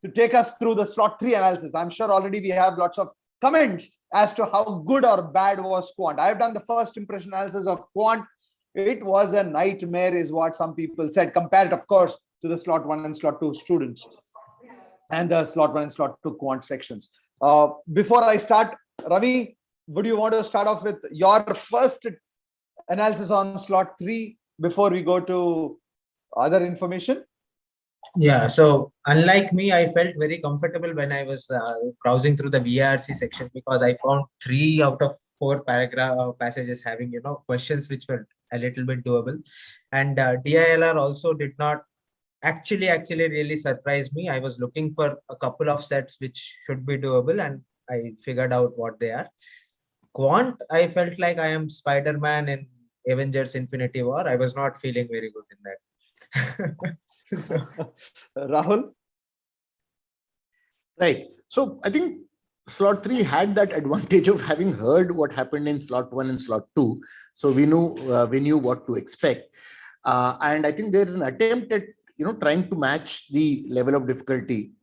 to take us through the slot 3 analysis. I'm sure already we have lots of comments as to how good or bad was Quant. I've done the first impression analysis of Quant. It was a nightmare is what some people said, compared, of course, to the slot 1 and slot 2 students and the slot 1 and slot 2 Quant sections. Before I start, Ravi, would you want to start off with your first analysis on slot 3 before we go to other information? Yeah, so unlike me, I felt very comfortable when I was browsing through the VARC section, because I found 3 out of 4 passages having, questions which were a little bit doable. And DILR also did not actually really surprise me. I was looking for a couple of sets which should be doable, and I figured out what they are. Quant, I felt like I am Spider-Man in Avengers Infinity War. I was not feeling very good in that. So, Rahul? Right. So I think slot 3 had that advantage of having heard what happened in slot 1 and slot 2. So we knew what to expect. And I think there is an attempt at, trying to match the level of difficulty.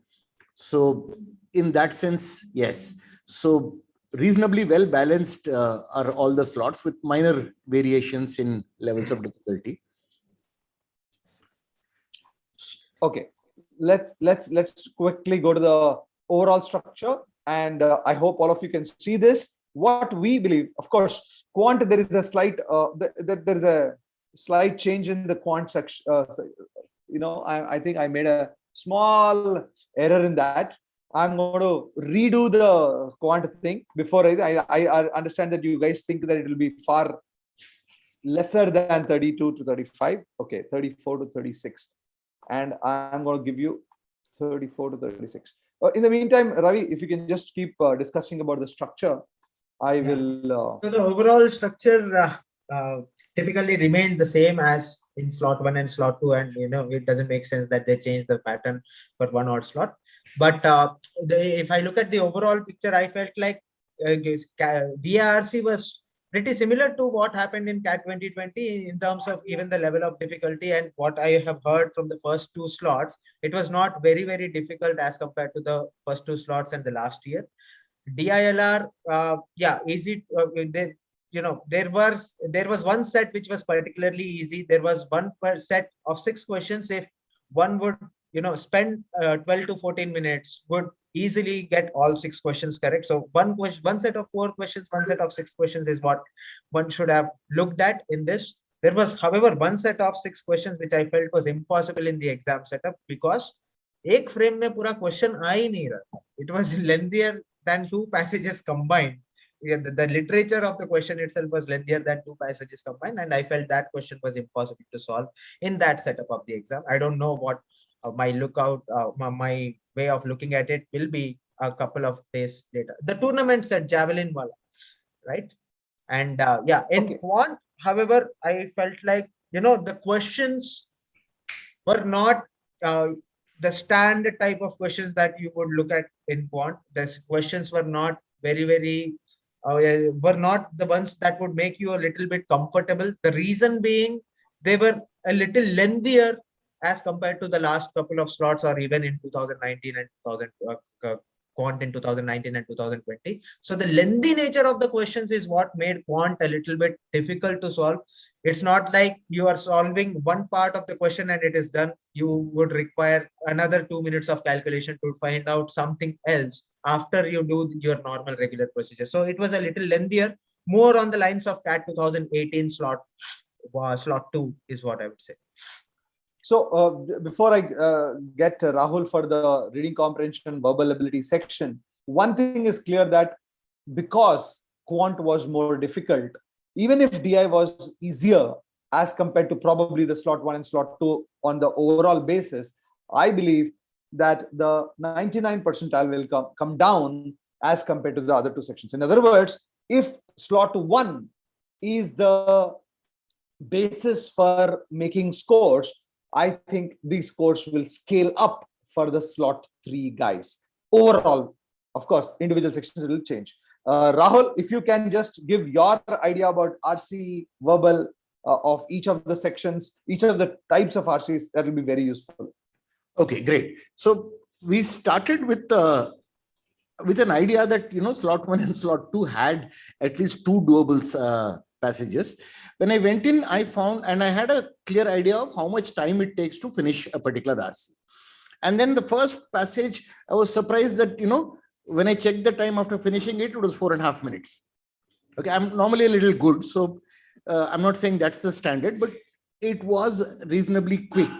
So in that sense, yes. So reasonably well balanced are all the slots with minor variations in levels of difficulty. Okay, let's quickly go to the overall structure, and I hope all of you can see this. What we believe, of course, Quant, there is a slight there is a slight change in the Quant section. I think I made a small error in that. I'm going to redo the Quant thing before I understand that you guys think that it will be far lesser than 32 to 35. Okay, 34 to 36. And I'm going to give you 34 to 36. In the meantime, Ravi, if you can just keep discussing about the structure, I will. So the overall structure typically remained the same as in slot 1 and slot 2, and it doesn't make sense that they change the pattern for one odd slot. But if I look at the overall picture, I felt like VARC was pretty similar to what happened in CAT 2020 in terms of even the level of difficulty. And what I have heard from the first 2 slots, it was not very, very difficult as compared to the first 2 slots and the last year. DILR, easy. There was one set which was particularly easy. There was one per set of 6 questions. If one would spend 12 to 14 minutes, would easily get all 6 questions correct. So one set of 4 questions, one set of 6 questions is what one should have looked at in this. There was, however, one set of 6 questions which I felt was impossible in the exam setup, because एक frame में पूरा question आ ही नहीं रहा. It was lengthier than 2 passages combined. The literature of the question itself was lengthier than 2 passages combined, and I felt that question was impossible to solve in that setup of the exam. I don't know what my way of looking at it will be a couple of days later. The tournament said Javelin Wala, right? And in Quant, however, I felt like, the questions were not the standard type of questions that you would look at in Quant. The questions were not were not the ones that would make you a little bit comfortable. The reason being, they were a little lengthier as compared to the last couple of slots, or even in 2019 and 2000 Quant in 2019 and 2020. So the lengthy nature of the questions is what made Quant a little bit difficult to solve. It's not like you are solving one part of the question and it is done. You would require another 2 minutes of calculation to find out something else after you do your normal regular procedure. So it was a little lengthier, more on the lines of CAT 2018 slot 2 is what I would say. So before I get Rahul for the reading comprehension verbal ability section, one thing is clear, that because Quant was more difficult, even if DI was easier as compared to probably the slot 1 and slot 2 on the overall basis, I believe that the 99 percentile will come down as compared to the other 2 sections. In other words, if slot 1 is the basis for making scores, I think these scores will scale up for the slot 3 guys. Overall, of course, individual sections will change. Rahul, if you can just give your idea about RC verbal of each of the sections, each of the types of RCs, that will be very useful. Okay, great. So we started with an idea that, slot 1 and slot 2 had at least two doable passages. When I went in, I found, and I had a clear idea of how much time it takes to finish a particular RC. And then the first passage, I was surprised that, when I checked the time after finishing it, it was 4.5 minutes. Okay, I'm normally a little good, so I'm not saying that's the standard, but it was reasonably quick.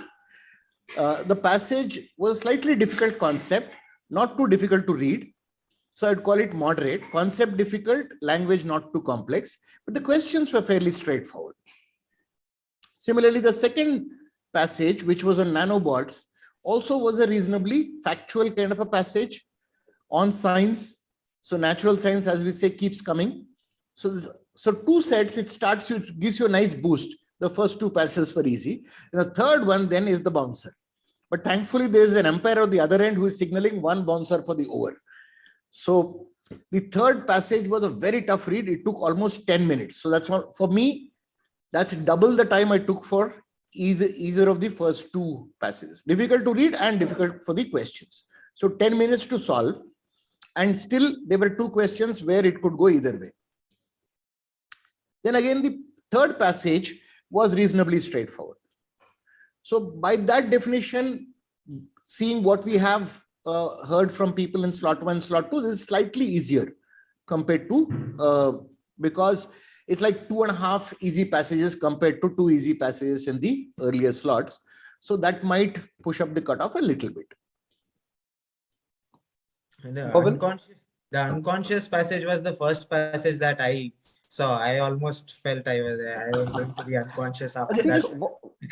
The passage was a slightly difficult concept, not too difficult to read. So I'd call it moderate. Concept difficult, language not too complex, but the questions were fairly straightforward. Similarly, the second passage, which was on nanobots, also was a reasonably factual kind of a passage on science. So natural science, as we say, keeps coming. So two sets, it gives you a nice boost. The first two passages were easy. The third one then is the bouncer. But thankfully, there is an umpire on the other end who is signaling one bouncer for the over. So the third passage was a very tough read. It took almost 10 minutes. So that's what, for me, that's double the time I took for either of the first two passages. Difficult to read and difficult for the questions. So 10 minutes to solve. And still, there were two questions where it could go either way. Then again, the third passage was reasonably straightforward. So by that definition, seeing what we have heard from people in slot 1, slot 2, this is slightly easier compared to, because it's like 2.5 easy passages compared to 2 easy passages in the earlier slots. So that might push up the cutoff a little bit. And the unconscious passage was the first passage that I saw. I almost felt I was going to be unconscious after that.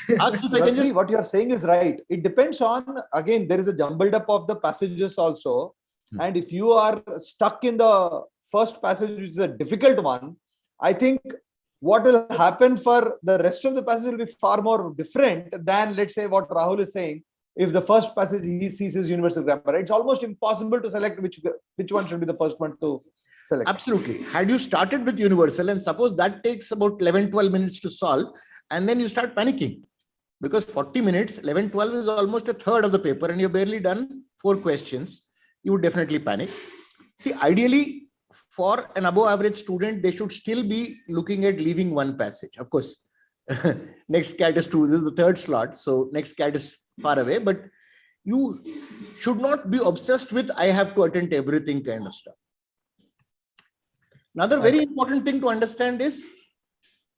Rajni, what you are saying is right. It depends on, again, there is a jumbled up of the passages also. And if you are stuck in the first passage, which is a difficult one, I think what will happen for the rest of the passage will be far more different than, let's say, what Rahul is saying. If the first passage he sees is universal grammar, it's almost impossible to select which one should be the first one to select. Absolutely. Had you started with universal, and suppose that takes about 11-12 minutes to solve, and then you start panicking, because 40 minutes, 11-12 is almost a third of the paper, and you've barely done 4 questions, you would definitely panic. See, ideally, for an above average student, they should still be looking at leaving one passage. Of course, next cat is 2. This is the third slot. So next cat is far away, but you should not be obsessed with, I have to attend everything kind of stuff. Another very important thing to understand is,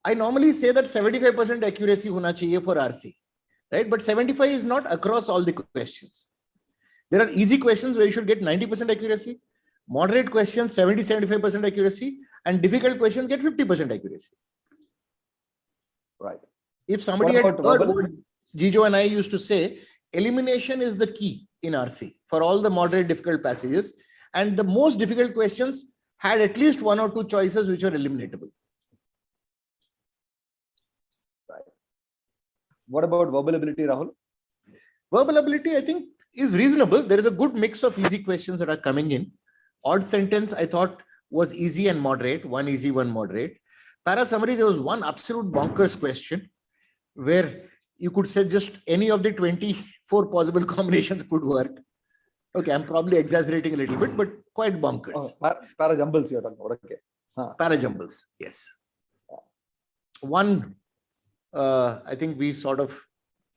I normally say that 75% accuracy hona chahiye for RC, right? But 75 is not across all the questions. There are easy questions where you should get 90% accuracy, moderate questions 70-75% accuracy, and difficult questions get 50% accuracy. Right. If somebody had heard what Jijo and I used to say, elimination is the key in RC for all the moderate difficult passages, and the most difficult questions had at least 1 or 2 choices which were eliminatable. Right. What about verbal ability, Rahul? Verbal ability, I think, is reasonable. There is a good mix of easy questions that are coming in. Odd sentence, I thought, was easy and moderate. 1 easy, 1 moderate. Para summary, there was one absolute bonkers question where you could say just any of the 24 possible combinations could work. Okay, I'm probably exaggerating a little bit, but quite bonkers. Oh, para jumbles you're talking about. Okay. Para jumbles, yes. One, I think we sort of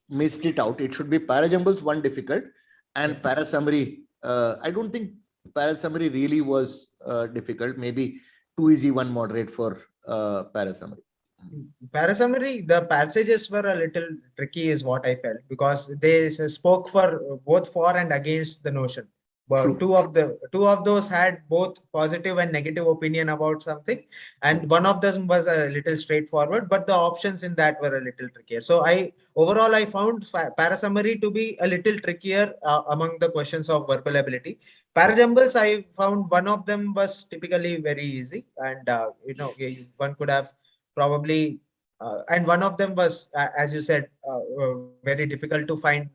missed it out. It should be para jumbles, 1 difficult, and para summary. I don't think para summary really was difficult. Maybe 2 easy, 1 moderate for para summary. Para summary, the passages were a little tricky is what I felt, because they spoke for both for and against the notion. But two of those had both positive and negative opinion about something, and one of them was a little straightforward, but the options in that were a little trickier. So overall I found para summary to be a little trickier among the questions of verbal ability. Para jumbles, I found one of them was typically very easy, and one could have probably and one of them was, as you said, very difficult to find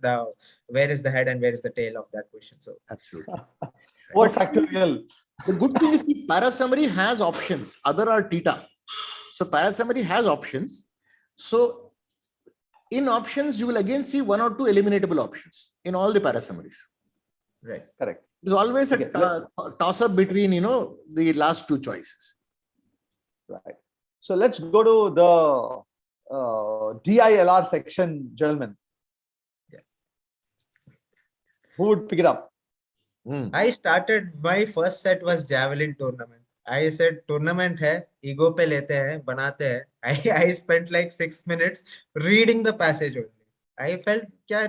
where is the head and where is the tail of that question. So absolutely. What factorial? The good thing is the para summary has options. Other are theta. So para summary has options. So in options, you will again see 1 or 2 eliminatable options in all the para summaries. Right. Correct. It's always a Okay, toss up between, the last two choices. Right. So let's go to the DILR section, gentlemen. Yeah. Who would pick it up? I started, my first set was javelin tournament. I said tournament hai, ego pe lete hai, banate hai. I spent like 6 minutes reading the passage only. I felt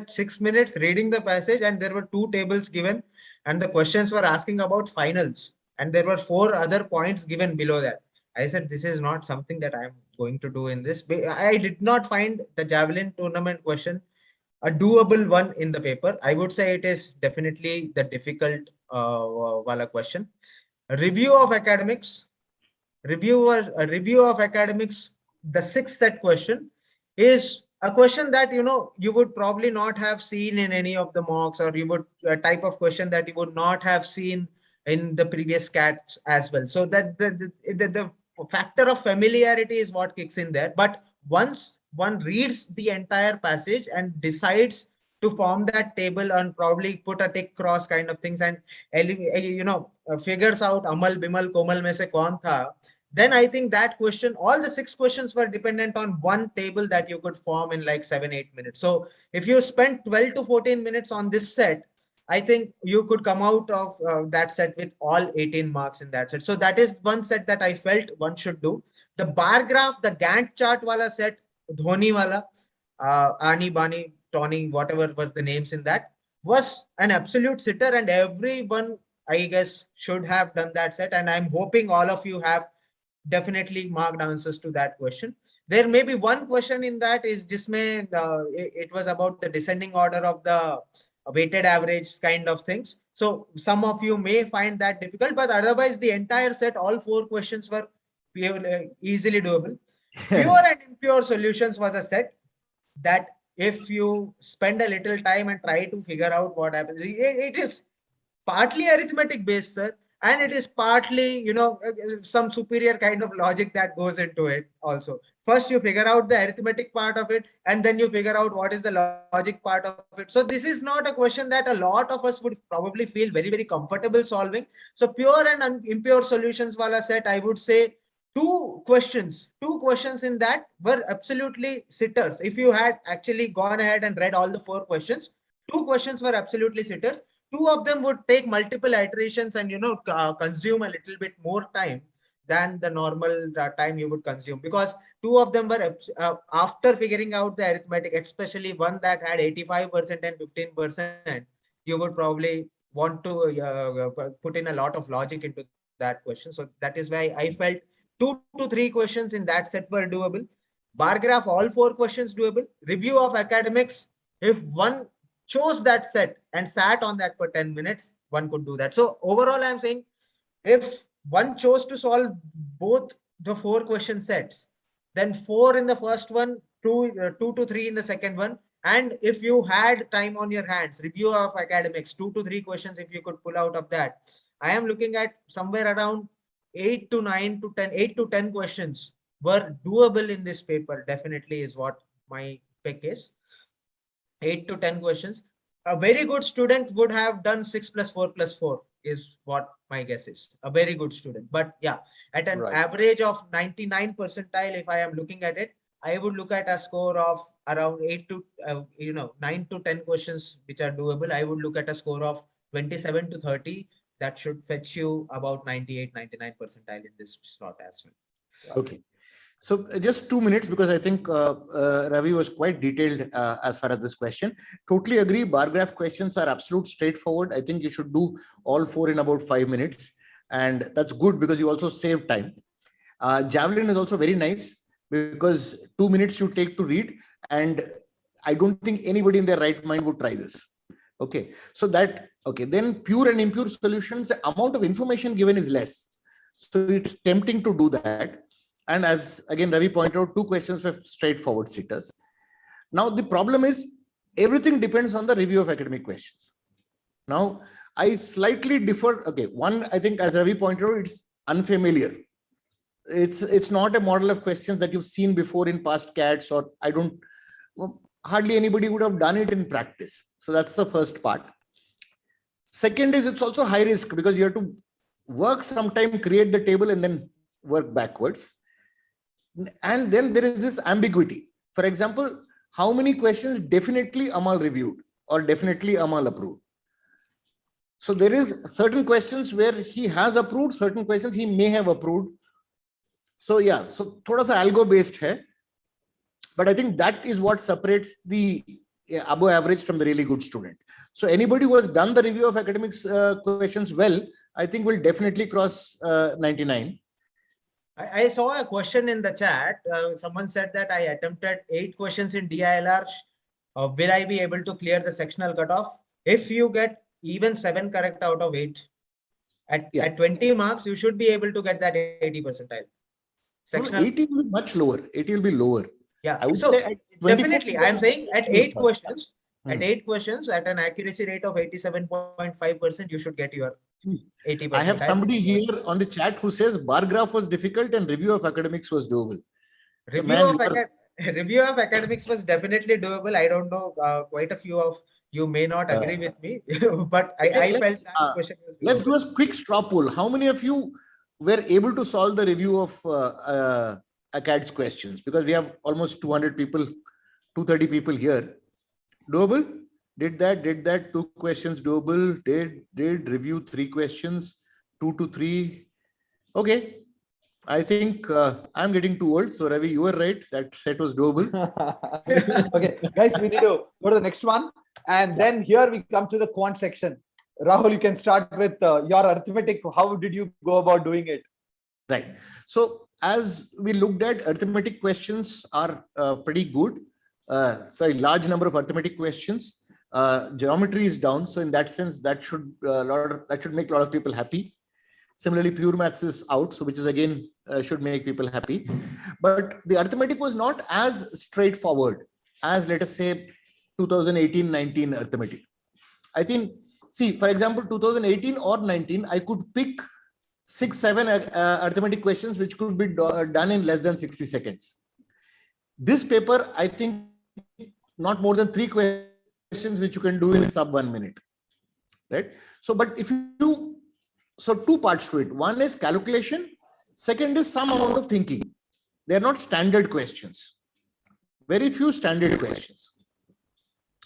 6 minutes reading the passage, and there were 2 tables given, and the questions were asking about finals, and there were 4 other points given below that. I said this is not something that I'm going to do in this. I did not find the javelin tournament question a doable one in the paper. I would say it is definitely the difficult wala question. A review of academics. A review of academics. The 6th set question is a question that you would probably not have seen in any of the mocks, or you would a type of question that you would not have seen in the previous CATs as well. So that the factor of familiarity is what kicks in there. But once one reads the entire passage and decides to form that table and probably put a tick cross kind of things, and figures out Amal, Bimal, Komal mein se kaun tha, then I think that question, all the 6 questions were dependent on one table that you could form in like 7-8 minutes. So if you spend 12 to 14 minutes on this set, I think you could come out of that set with all 18 marks in that set. So that is one set that I felt one should do. The bar graph, the Gantt chart wala set, Dhoni wala, Ani, Bani, Tony, whatever were the names in that, was an absolute sitter, and everyone, I guess, should have done that set. And I'm hoping all of you have definitely marked answers to that question. There may be one question in that is jisme it was about the descending order of the weighted average kind of things. So some of you may find that difficult, but otherwise the entire set, all 4 questions were easily doable. Pure and impure solutions was a set that if you spend a little time and try to figure out what happens, it is partly arithmetic based, sir, and it is partly some superior kind of logic that goes into it also. First you figure out the arithmetic part of it, and then you figure out what is the logic part of it. So this is not a question that a lot of us would probably feel very, very comfortable solving. So pure and impure solutions wala set, I would say two questions in that were absolutely sitters. If you had actually gone ahead and read all the 4 questions, 2 questions were absolutely sitters. 2 of them would take multiple iterations and consume a little bit more time than the normal time you would consume, because 2 of them were after figuring out the arithmetic, especially one that had 85% and 15%, you would probably want to put in a lot of logic into that question. So that is why I felt 2 to 3 questions in that set were doable. Bar graph, all 4 questions doable. Review of academics, if one chose that set and sat on that for 10 minutes, one could do that. So overall, I'm saying if one chose to solve both the 4 question sets, then 4 in the first one, 2 to 3 in the second one. And if you had time on your hands, review of academics, 2 to 3 questions, if you could pull out of that, I am looking at somewhere around 8 to 9 to 10, 8 to 10 questions were doable in this paper. Definitely is what my pick is. 8 to 10 questions. A very good student would have done 6 plus 4 plus 4 is what my guess is. A very good student. But yeah, at an average of 99 percentile, if I am looking at it, I would look at a score of around 8 to 9 to 10 questions which are doable. I would look at a score of 27 to 30. That should fetch you about 98, 99 percentile in this slot as well. Okay. So just 2 minutes, because I think Ravi was quite detailed as far as this question. Totally agree. Bar graph questions are absolute straightforward. I think you should do all 4 in about 5 minutes. And that's good because you also save time. Javelin is also very nice because 2 minutes you take to read. And I don't think anybody in their right mind would try this. Okay. So that, okay. Then pure and impure solutions, the amount of information given is less. So it's tempting to do that. And as again, Ravi pointed out, 2 questions were straightforward sitters. Now, the problem is everything depends on the review of academic questions. Now, I slightly differ. Okay, one, I think as Ravi pointed out, it's unfamiliar. It's not a model of questions that you've seen before in past CATs, or hardly anybody would have done it in practice. So that's the first part. Second is it's also high risk because you have to work sometime, create the table and then work backwards. And then there is this ambiguity. For example, how many questions definitely Amal reviewed or definitely Amal approved? So there is certain questions where he has approved, certain questions he may have approved. So yeah, so thoda sa algo based hai. But I think that is what separates the above average from the really good student. So anybody who has done the review of academics questions well, I think will definitely cross 99. I saw a question in the chat. Someone said that I attempted 8 questions in DILR. Will I be able to clear the sectional cutoff? If you get even 7 correct out of 8, at 20 marks, you should be able to get that 80 percentile. Sectional 80 will be much lower. 80 will be lower. Yeah, I would say definitely. I'm saying at 8 questions, at an accuracy rate of 87.5%, you should get your 80%. I have somebody here on the chat who says bar graph was difficult and review of academics was doable. Review of academics was definitely doable. I don't know, quite a few of you may not agree with me, but I felt that question was doable. Let's do a quick straw poll. How many of you were able to solve the review of ACADS questions? Because we have almost 200 people, 230 people here. Doable? Did that 2 questions doable? Did review 3 questions, 2 to 3. Okay. I think I'm getting too old. So Ravi, you were right. That set was doable. Okay, guys, we need to go to the next one. And then here we come to the quant section. Rahul, you can start with your arithmetic. How did you go about doing it? Right. So as we looked at, arithmetic questions are pretty good. Large number of arithmetic questions. Geometry is down. So in that sense, that should make a lot of people happy. Similarly, pure maths is out, so which is again should make people happy. But the arithmetic was not as straightforward as, let us say, 2018-19 arithmetic. I think, see, for example, 2018 or 19, I could pick 6-7 arithmetic questions which could be done in less than 60 seconds. This paper, I think, not more than 3 questions which you can do in sub 1 minute, right? So, but if you do, so 2 parts to it. One is calculation. Second is some amount of thinking. They are not standard questions. Very few standard questions.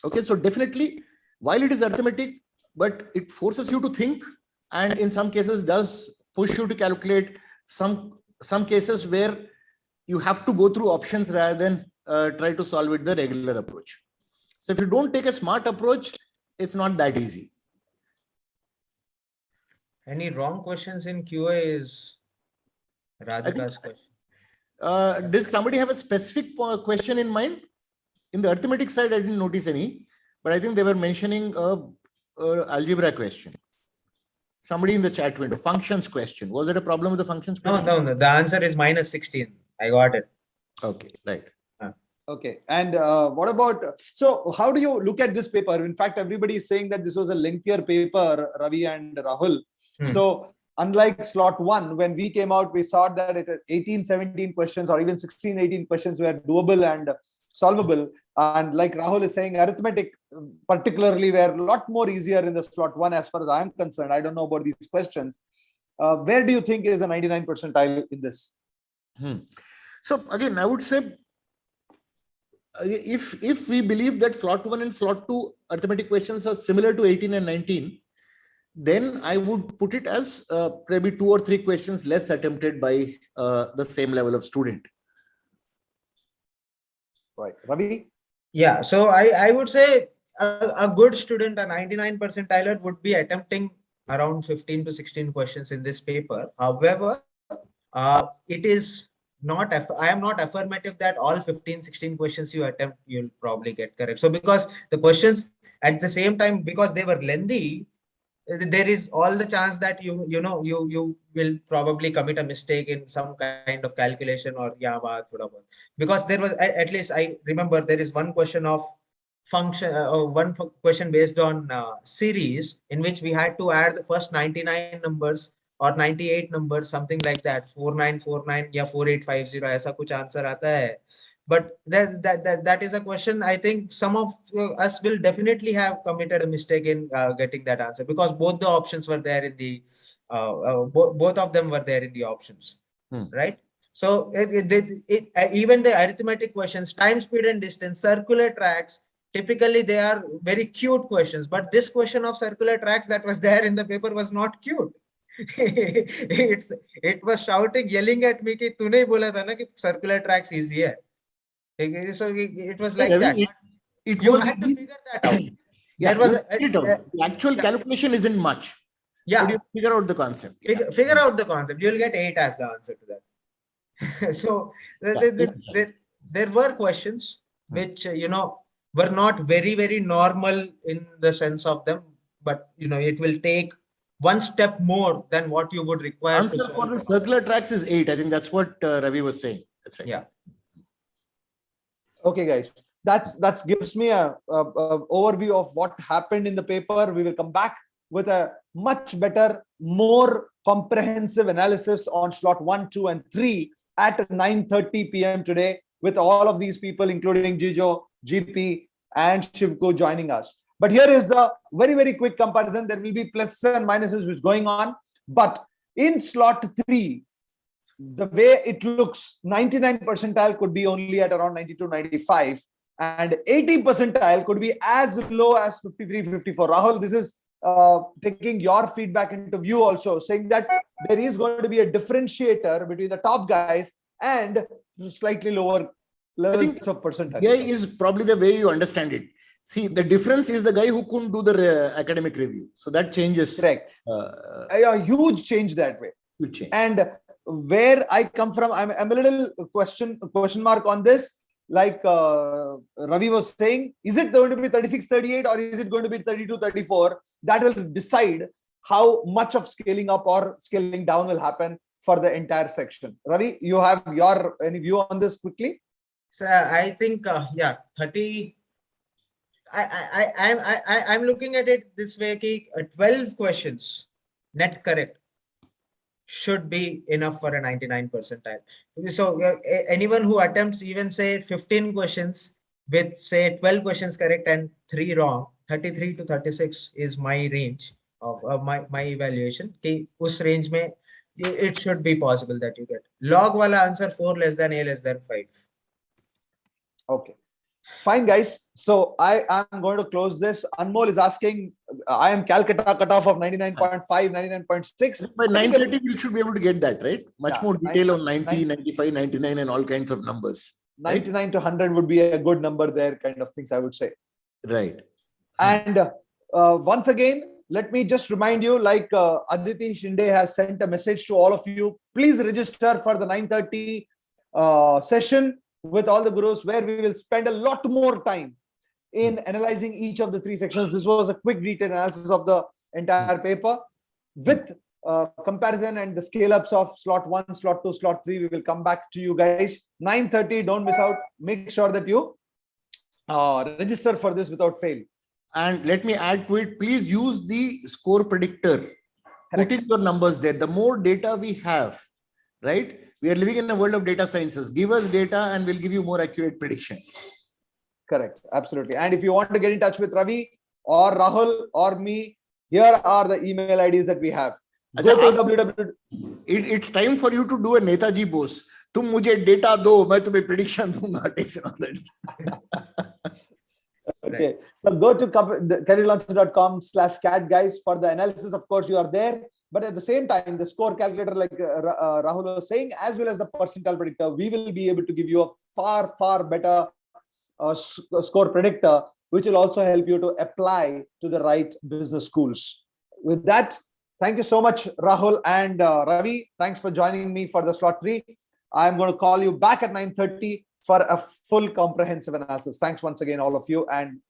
Okay, so definitely, while it is arithmetic, but it forces you to think, and in some cases does push you to calculate. Some cases where you have to go through options rather than try to solve it the regular approach. So if you don't take a smart approach, it's not that easy. Any wrong questions in QA is Radhika's question. Does somebody have a specific question in mind? In the arithmetic side, I didn't notice any, but I think they were mentioning algebra question. Somebody in the chat window, functions question. Was there a problem with the functions question? No. The answer is -16. I got it. Okay, right. Okay, and what about, so how do you look at this paper? In fact, everybody is saying that this was a lengthier paper, Ravi and Rahul. So unlike slot 1, when we came out, we thought that 18-17 questions or even 16-18 questions were doable and solvable. And like Rahul is saying, arithmetic particularly were a lot more easier in the slot 1 as far as I am concerned. I don't know about these questions. Where do you think is a 99 percentile in this? So again, I would say, if we believe that slot 1 and slot 2 arithmetic questions are similar to 18 and 19, then I would put it as maybe 2 or 3 questions less attempted by the same level of student. Right. Ravi? Yeah, so I would say a good student, a 99 percentiler, would be attempting around 15 to 16 questions in this paper. However, it is not, I am not affirmative that all 15-16 questions you attempt, you'll probably get correct. So because the questions at the same time, because they were lengthy, there is all the chance that you will probably commit a mistake in some kind of calculation or because there was, at least I remember, there is one question of function, one question based on series, in which we had to add the first 99 numbers or 98 numbers, something like that, 4949 या 4850 ऐसा कुछ answer आता है. But that is a question. I think some of us will definitely have committed a mistake in getting that answer, because both the options were there in the both of them were there in the options, right? So even the arithmetic questions, time, speed, and distance, circular tracks, typically they are very cute questions. But this question of circular tracks that was there in the paper was not cute. it was shouting, yelling at me कि तूने ही बोला था ना कि circular tracks easy है. So it was like that. You had to figure that out. Yeah, There was the actual calculation isn't much. Yeah, but you figure out the concept. Figure out the concept. You'll get 8 as the answer to that. So there were questions which were not very normal in the sense of them, but it will take one step more than what you would require. Answer for the circular tracks is 8. I think that's what Ravi was saying. That's right. Yeah. Okay, guys. That gives me a overview of what happened in the paper. We will come back with a much better, more comprehensive analysis on slot 1, 2, and 3 at 9:30 p.m. today, with all of these people, including Jijo, GP, and Shivku joining us. But here is the very quick comparison. There will be pluses and minuses which going on. But in slot 3, the way it looks, 99 percentile could be only at around 92, 95. And 80 percentile could be as low as 53, 54. Rahul, this is taking your feedback into view also, saying that there is going to be a differentiator between the top guys and slightly lower levels of percentile. Yeah, is probably the way you understand it. See, the difference is the guy who couldn't do the academic review. So that changes. Correct. A huge change that way. Huge change. And where I come from, I'm a little question mark on this. Like Ravi was saying, is it going to be 36-38 or is it going to be 32-34? That will decide how much of scaling up or scaling down will happen for the entire section. Ravi, you have any view on this quickly? So I think 30. I'm looking at it this way: 12 questions net correct should be enough for a 99 percentile. So anyone who attempts even say 15 questions with say 12 questions correct and 3 wrong, 33 to 36 is my range of my evaluation. Us range mein it should be possible that you get. Log wala answer 4 less than A less than 5. Okay. Fine, guys. So I am going to close this. Anmol is asking, I am Calcutta cutoff of 99.5, 99.6. By 9:30, we should be able to get that, right? Much more detail on 90, 95, 99, and all kinds of numbers. 99 to 100 would be a good number there, kind of things, I would say. Right. And once again, let me just remind you, like Aditi Shinde has sent a message to all of you. Please register for the 9:30 session with all the gurus, where we will spend a lot more time in analyzing each of the 3 sections. This was a quick detailed analysis of the entire paper with comparison and the scale ups of slot 1, slot 2, slot 3. We will come back to you guys. 9:30, don't miss out. Make sure that you register for this without fail. And let me add to it, please use the score predictor. Correct. Put in your numbers there. The more data we have, right? We are living in a world of data sciences. Give us data and we'll give you more accurate predictions. Correct. Absolutely. And if you want to get in touch with Ravi or Rahul or me, here are the email IDs that we have. Go to www. It's time for you to do a Netaji Bose. तुम मुझे data दो, मैं तुम्हें prediction दूंगा. Okay. So go to careerlauncher.com/cat, guys, for the analysis. Of course, you are there. But at the same time, the score calculator, like Rahul was saying, as well as the percentile predictor, we will be able to give you a far better score predictor, which will also help you to apply to the right business schools. With that, thank you so much, Rahul and Ravi. Thanks for joining me for the slot 3. I'm going to call you back at 9:30 for a full comprehensive analysis. Thanks once again, all of you, and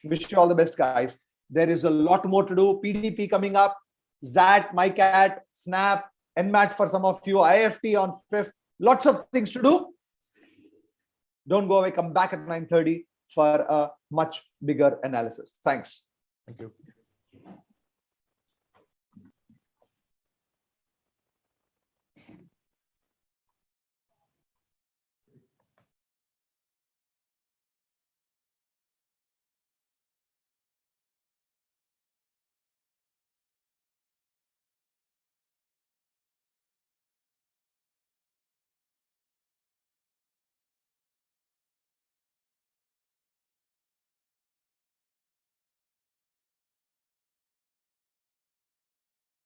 wish you all the best, guys. There is a lot more to do. PDP coming up. ZAT, MyCat, Snap, NMAT for some of you, IFT on 5th, lots of things to do. Don't go away, come back at 9:30 for a much bigger analysis. Thanks. Thank you.